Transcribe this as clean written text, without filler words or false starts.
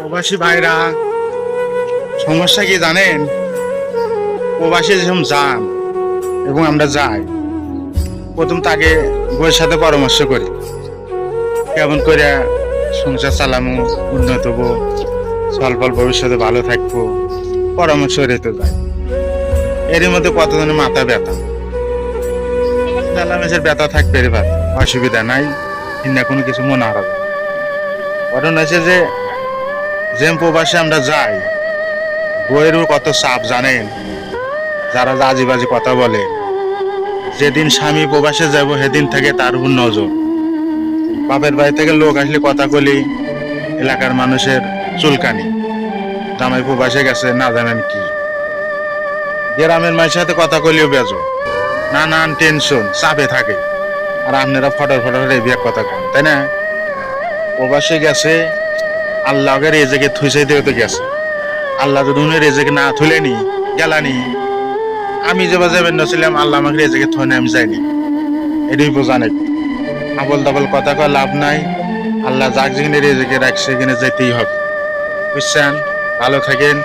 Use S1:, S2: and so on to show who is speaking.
S1: প্রবাসী ভাইরা, সমস্যা কি জানেন? প্রবাসী যখন যান এবং আমরা যাই, প্রথম তাকে বইয়ের সাথে পরামর্শ করি কেমন করে সংসার চালামো, উন্নত হবো, স্বল্প ভবিষ্যতে ভালো থাকবো, পরামর্শ রেতে যায়। এর মধ্যে কতজনের মাথা ব্যথা, মেসের ব্যথা থাকবে রে ভাই, অসুবিধা নাই, না কোনো কিছু মনে হারাবে। ঘটনা হচ্ছে যে প্রবাসে আমরা যাই, বইয়ের কত চাপ জানেন? যারা আজে বাজে কথা বলে, যেদিন স্বামী প্রবাসে যাব সেদিন থেকে তার উপর নজর। বাপের বাড়ি থেকে লোক আসলে কথা বলি, এলাকার মানুষের চুলকানি, জামাই প্রবাসে গেছে না জানেন কি। গ্রামের মায়ের সাথে কথা কলিও বেজো, নানান টেনশন চাপে থাকে। আর আপনারা ফটর ফটর এই বিয়ে কথা কন, তাই না? প্রবাসে গেছে, আল্লাহকে রেজেকে থুইছে দিয়ে তো গেছে। আল্লাহ যদি উনি রেজেকে না থুলেনি গেলানি, আমি যে যাবেন নছিলাম, আল্লাহ আমাকে রেজেকে থনে আমি যাইনি। এটাই বোঝা নেই, আবল তাবল কথা কয় লাভ নাই। আল্লাহ যাক যেখানে রেজেকে রাখছে সেখানে যেতেই হবে, বুঝছেন? ভালো থাকেন।